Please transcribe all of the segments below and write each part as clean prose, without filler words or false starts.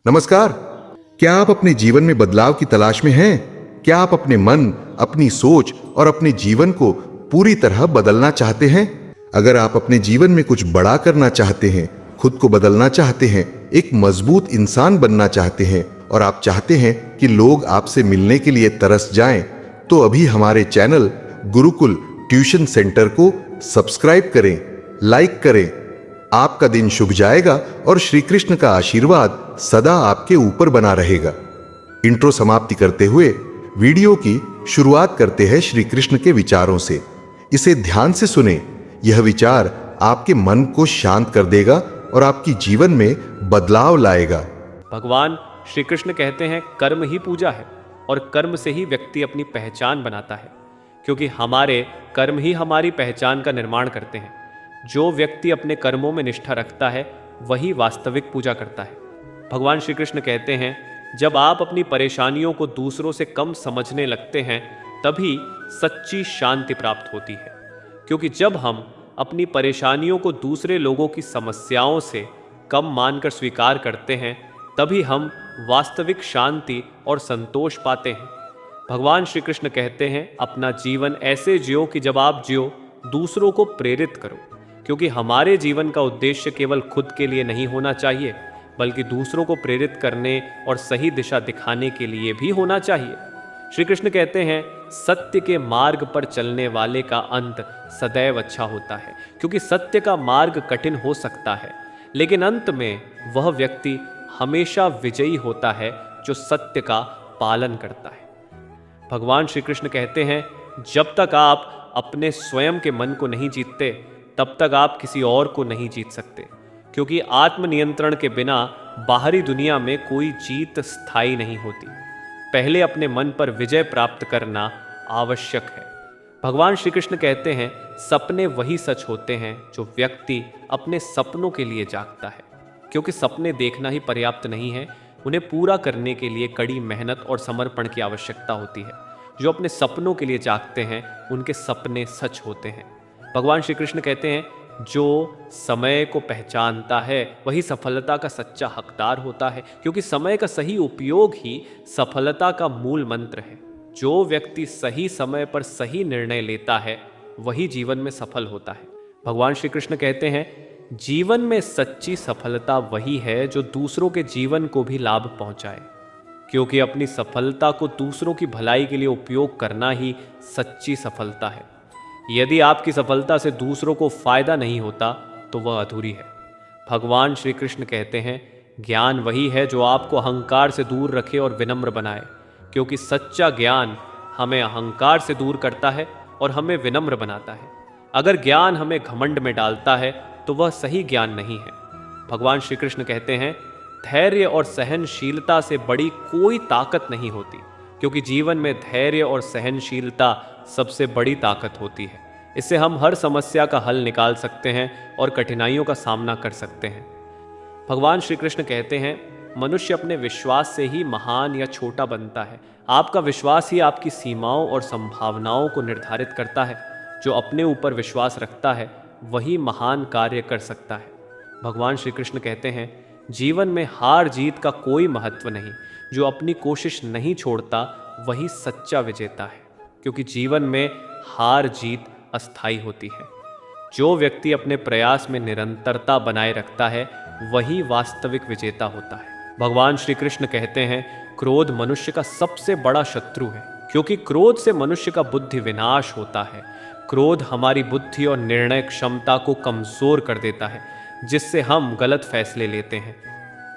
नमस्कार। क्या आप अपने जीवन में बदलाव की तलाश में हैं? क्या आप अपने मन, अपनी सोच और अपने जीवन को पूरी तरह बदलना चाहते हैं? अगर आप अपने जीवन में कुछ बड़ा करना चाहते हैं, खुद को बदलना चाहते हैं, एक मजबूत इंसान बनना चाहते हैं और आप चाहते हैं कि लोग आपसे मिलने के लिए तरस जाएं, तो अभी हमारे चैनल गुरुकुल ट्यूशन सेंटर को सब्सक्राइब करें, लाइक करें। आपका दिन शुभ जाएगा और श्री कृष्ण का आशीर्वाद सदा आपके ऊपर बना रहेगा। इंट्रो समाप्ति करते हुए वीडियो की शुरुआत करते हैं श्री कृष्ण के विचारों से। इसे ध्यान से सुने। यह विचार आपके मन को शांत कर देगा और आपकी जीवन में बदलाव लाएगा। भगवान श्री कृष्ण कहते हैं कर्म ही पूजा है और कर्म से ही व्यक्ति अपनी पहचान बनाता है, क्योंकि हमारे कर्म ही हमारी पहचान का निर्माण करते हैं। जो व्यक्ति अपने कर्मों में निष्ठा रखता है वही वास्तविक पूजा करता है। भगवान श्री कृष्ण कहते हैं, जब आप अपनी परेशानियों को दूसरों से कम समझने लगते हैं तभी सच्ची शांति प्राप्त होती है। क्योंकि जब हम अपनी परेशानियों को दूसरे लोगों की समस्याओं से कम मानकर स्वीकार करते हैं तभी हम वास्तविक शांति और संतोष पाते हैं। भगवान श्री कृष्ण कहते हैं, अपना जीवन ऐसे जियो कि जब आप जियो दूसरों को प्रेरित करो, क्योंकि हमारे जीवन का उद्देश्य केवल खुद के लिए नहीं होना चाहिए बल्कि दूसरों को प्रेरित करने और सही दिशा दिखाने के लिए भी होना चाहिए। श्री कृष्ण कहते हैं, सत्य के मार्ग पर चलने वाले का अंत सदैव अच्छा होता है, क्योंकि सत्य का मार्ग कठिन हो सकता है लेकिन अंत में वह व्यक्ति हमेशा विजयी होता है जो सत्य का पालन करता है। भगवान श्री कृष्ण कहते हैं, जब तक आप अपने स्वयं के मन को नहीं जीतते तब तक आप किसी और को नहीं जीत सकते, क्योंकि आत्मनियंत्रण के बिना बाहरी दुनिया में कोई जीत स्थायी नहीं होती। पहले अपने मन पर विजय प्राप्त करना आवश्यक है। भगवान श्री कृष्ण कहते हैं, सपने वही सच होते हैं जो व्यक्ति अपने सपनों के लिए जागता है, क्योंकि सपने देखना ही पर्याप्त नहीं है, उन्हें पूरा करने के लिए कड़ी मेहनत और समर्पण की आवश्यकता होती है। जो अपने सपनों के लिए जागते हैं उनके सपने सच होते हैं। भगवान श्री कृष्ण कहते हैं, जो समय को पहचानता है वही सफलता का सच्चा हकदार होता है, क्योंकि समय का सही उपयोग ही सफलता का मूल मंत्र है। जो व्यक्ति सही समय पर सही निर्णय लेता है वही जीवन में सफल होता है। भगवान श्री कृष्ण कहते हैं, जीवन में सच्ची सफलता वही है जो दूसरों के जीवन को भी लाभ पहुंचाए, क्योंकि अपनी सफलता को दूसरों की भलाई के लिए उपयोग करना ही सच्ची सफलता है। यदि आपकी सफलता से दूसरों को फायदा नहीं होता तो वह अधूरी है। भगवान श्री कृष्ण कहते हैं, ज्ञान वही है जो आपको अहंकार से दूर रखे और विनम्र बनाए, क्योंकि सच्चा ज्ञान हमें अहंकार से दूर करता है और हमें विनम्र बनाता है। अगर ज्ञान हमें घमंड में डालता है तो वह सही ज्ञान नहीं है। भगवान श्री कृष्ण कहते हैं, धैर्य और सहनशीलता से बड़ी कोई ताकत नहीं होती, क्योंकि जीवन में धैर्य और सहनशीलता सबसे बड़ी ताकत होती है। इससे हम हर समस्या का हल निकाल सकते हैं और कठिनाइयों का सामना कर सकते हैं। भगवान श्री कृष्ण कहते हैं, मनुष्य अपने विश्वास से ही महान या छोटा बनता है। आपका विश्वास ही आपकी सीमाओं और संभावनाओं को निर्धारित करता है। जो अपने ऊपर विश्वास रखता है वही महान कार्य कर सकता है। भगवान श्री कृष्ण कहते हैं, जीवन में हार जीत का कोई महत्व नहीं। जो अपनी कोशिश नहीं छोड़ता वही सच्चा विजेता है, क्योंकि जीवन में हार जीत अस्थायी होती है। जो व्यक्ति अपने प्रयास में निरंतरता बनाए रखता है वही वास्तविक विजेता होता है। भगवान श्री कृष्ण कहते हैं, क्रोध मनुष्य का सबसे बड़ा शत्रु है, क्योंकि क्रोध से मनुष्य का बुद्धि विनाश होता है। क्रोध हमारी बुद्धि और निर्णय क्षमता को कमजोर कर देता है, जिससे हम गलत फैसले लेते हैं।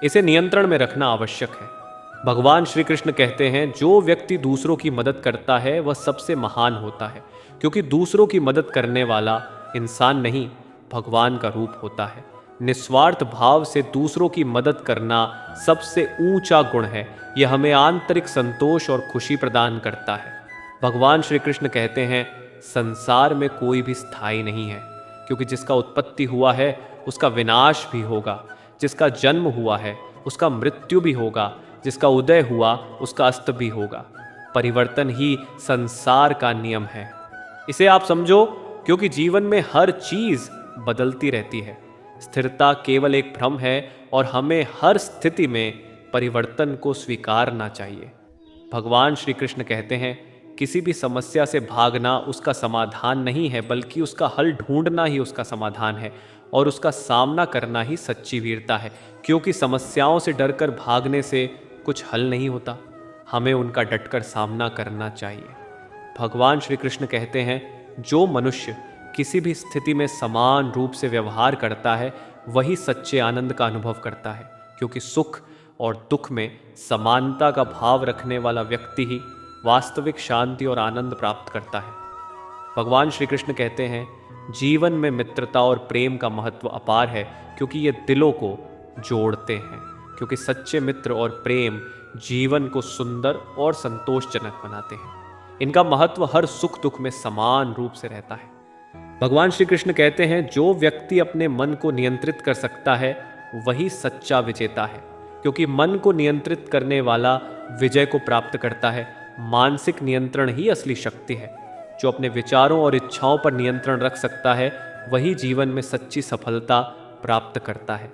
इसे नियंत्रण में रखना आवश्यक है। भगवान श्री कृष्ण कहते हैं, जो व्यक्ति दूसरों की मदद करता है वह सबसे महान होता है, क्योंकि दूसरों की मदद करने वाला इंसान नहीं, भगवान का रूप होता है। निस्वार्थ भाव से दूसरों की मदद करना सबसे ऊंचा गुण है। यह हमें आंतरिक संतोष और खुशी प्रदान करता है। भगवान श्री कृष्ण कहते हैं, संसार में कोई भी स्थायी नहीं है, क्योंकि जिसका उत्पत्ति हुआ है उसका विनाश भी होगा, जिसका जन्म हुआ है उसका मृत्यु भी होगा, जिसका उदय हुआ उसका अस्त भी होगा। परिवर्तन ही संसार का नियम है। इसे आप समझो, क्योंकि जीवन में हर चीज बदलती रहती है। स्थिरता केवल एक भ्रम है और हमें हर स्थिति में परिवर्तन को स्वीकारना चाहिए। भगवान श्री कृष्ण कहते हैं, किसी भी समस्या से भागना उसका समाधान नहीं है, बल्कि उसका हल ढूंढना ही उसका समाधान है और उसका सामना करना ही सच्ची वीरता है। क्योंकि समस्याओं से डरकर भागने से कुछ हल नहीं होता, हमें उनका डटकर सामना करना चाहिए। भगवान श्री कृष्ण कहते हैं, जो मनुष्य किसी भी स्थिति में समान रूप से व्यवहार करता है वही सच्चे आनंद का अनुभव करता है। क्योंकि सुख और दुख में समानता का भाव रखने वाला व्यक्ति ही वास्तविक शांति और आनंद प्राप्त करता है। भगवान श्री कृष्ण कहते हैं, जीवन में मित्रता और प्रेम का महत्व अपार है, क्योंकि ये दिलों को जोड़ते हैं। क्योंकि सच्चे मित्र और प्रेम जीवन को सुंदर और संतोषजनक बनाते हैं। इनका महत्व हर सुख दुख में समान रूप से रहता है। भगवान श्री कृष्ण कहते हैं, जो व्यक्ति अपने मन को नियंत्रित कर सकता है वही सच्चा विजेता है। क्योंकि मन को नियंत्रित करने वाला विजय को प्राप्त करता है। मानसिक नियंत्रण ही असली शक्ति है। जो अपने विचारों और इच्छाओं पर नियंत्रण रख सकता है वही जीवन में सच्ची सफलता प्राप्त करता है।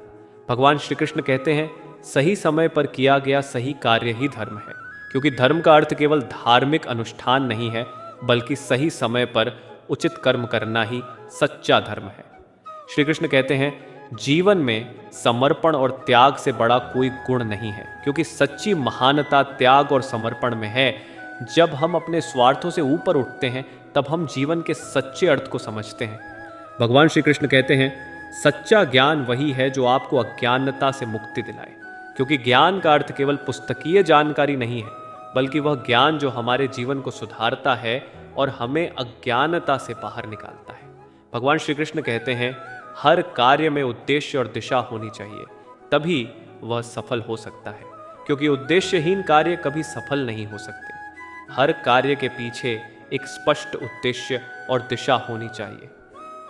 भगवान श्री कृष्ण कहते हैं, सही समय पर किया गया सही कार्य ही धर्म है। क्योंकि धर्म का अर्थ केवल धार्मिक अनुष्ठान नहीं है, बल्कि सही समय पर उचित कर्म करना ही सच्चा धर्म है। श्री कृष्ण कहते हैं, जीवन में समर्पण और त्याग से बड़ा कोई गुण नहीं है। क्योंकि सच्ची महानता त्याग और समर्पण में है। जब हम अपने स्वार्थों से ऊपर उठते हैं तब हम जीवन के सच्चे अर्थ को समझते हैं। भगवान श्री कृष्ण कहते हैं, सच्चा ज्ञान वही है जो आपको अज्ञानता से मुक्ति दिलाए। क्योंकि ज्ञान का अर्थ केवल पुस्तकीय जानकारी नहीं है, बल्कि वह ज्ञान जो हमारे जीवन को सुधारता है और हमें अज्ञानता से बाहर निकालता है। भगवान श्री कृष्ण कहते हैं, हर कार्य में उद्देश्य और दिशा होनी चाहिए, तभी वह सफल हो सकता है। क्योंकि उद्देश्यहीन कार्य कभी सफल नहीं हो सकते। हर कार्य के पीछे एक स्पष्ट उद्देश्य और दिशा होनी चाहिए।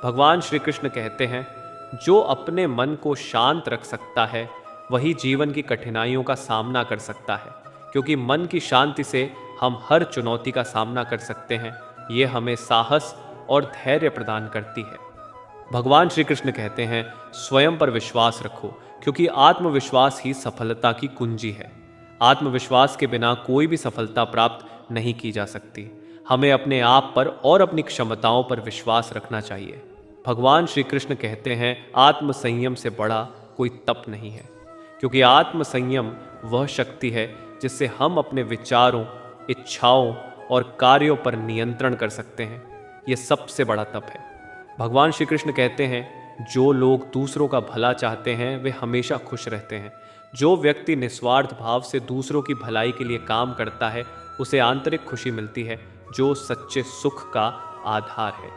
भगवान श्री कृष्ण कहते हैं, जो अपने मन को शांत रख सकता है वही जीवन की कठिनाइयों का सामना कर सकता है। क्योंकि मन की शांति से हम हर चुनौती का सामना कर सकते हैं। ये हमें साहस और धैर्य प्रदान करती है। भगवान श्री कृष्ण कहते हैं, स्वयं पर विश्वास रखो, क्योंकि आत्मविश्वास ही सफलता की कुंजी है। आत्मविश्वास के बिना कोई भी सफलता प्राप्त नहीं की जा सकती। हमें अपने आप पर और अपनी क्षमताओं पर विश्वास रखना चाहिए। भगवान श्री कृष्ण कहते हैं, आत्म संयम से बड़ा कोई तप नहीं है। क्योंकि आत्म संयम वह शक्ति है जिससे हम अपने विचारों, इच्छाओं और कार्यों पर नियंत्रण कर सकते हैं। यह सबसे बड़ा तप है। भगवान श्री कृष्ण कहते हैं, जो लोग दूसरों का भला चाहते हैं वे हमेशा खुश रहते हैं। जो व्यक्ति निस्वार्थ भाव से दूसरों की भलाई के लिए काम करता है उसे आंतरिक खुशी मिलती है, जो सच्चे सुख का आधार है।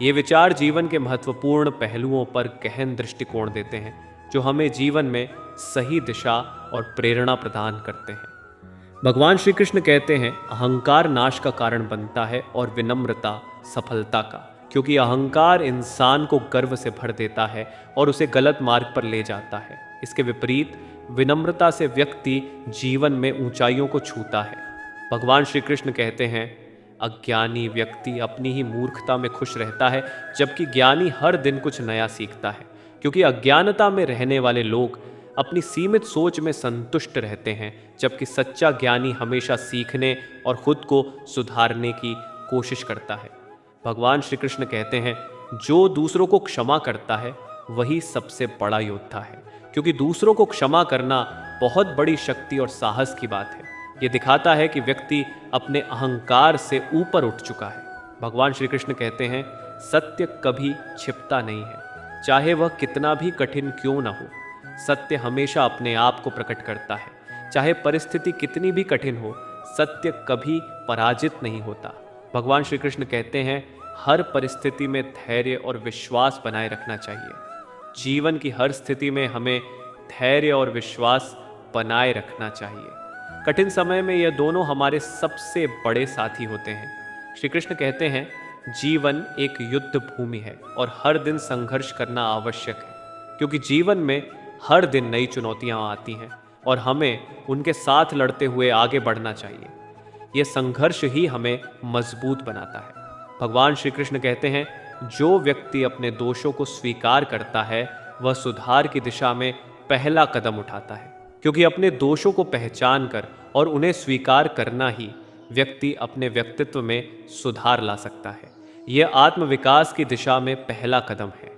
ये विचार जीवन के महत्वपूर्ण पहलुओं पर गहन दृष्टिकोण देते हैं, जो हमें जीवन में सही दिशा और प्रेरणा प्रदान करते हैं। भगवान श्री कृष्ण कहते हैं, अहंकार नाश का कारण बनता है और विनम्रता सफलता का। क्योंकि अहंकार इंसान को गर्व से भर देता है और उसे गलत मार्ग पर ले जाता है। इसके विपरीत विनम्रता से व्यक्ति जीवन में ऊंचाइयों को छूता है। भगवान श्री कृष्ण कहते हैं, अज्ञानी व्यक्ति अपनी ही मूर्खता में खुश रहता है, जबकि ज्ञानी हर दिन कुछ नया सीखता है। क्योंकि अज्ञानता में रहने वाले लोग अपनी सीमित सोच में संतुष्ट रहते हैं, जबकि सच्चा ज्ञानी हमेशा सीखने और खुद को सुधारने की कोशिश करता है। भगवान श्री कृष्ण कहते हैं, जो दूसरों को क्षमा करता है वही सबसे बड़ा योद्धा है। क्योंकि दूसरों को क्षमा करना बहुत बड़ी शक्ति और साहस की बात है। ये दिखाता है कि व्यक्ति अपने अहंकार से ऊपर उठ चुका है। भगवान श्री कृष्ण कहते हैं, सत्य कभी छिपता नहीं है, चाहे वह कितना भी कठिन क्यों ना हो। सत्य हमेशा अपने आप को प्रकट करता है। चाहे परिस्थिति कितनी भी कठिन हो, सत्य कभी पराजित नहीं होता। भगवान श्री कृष्ण कहते हैं, हर परिस्थिति में धैर्य और विश्वास बनाए रखना चाहिए। जीवन की हर स्थिति में हमें धैर्य और विश्वास बनाए रखना चाहिए। कठिन समय में यह दोनों हमारे सबसे बड़े साथी होते हैं। श्री कृष्ण कहते हैं, जीवन एक युद्ध भूमि है और हर दिन संघर्ष करना आवश्यक है। क्योंकि जीवन में हर दिन नई चुनौतियां आती हैं और हमें उनके साथ लड़ते हुए आगे बढ़ना चाहिए। यह संघर्ष ही हमें मजबूत बनाता है। भगवान श्री कृष्ण कहते हैं, जो व्यक्ति अपने दोषों को स्वीकार करता है वह सुधार की दिशा में पहला कदम उठाता है। क्योंकि अपने दोषों को पहचान कर और उन्हें स्वीकार करना ही व्यक्ति अपने व्यक्तित्व में सुधार ला सकता है। यह आत्मविकास की दिशा में पहला कदम है।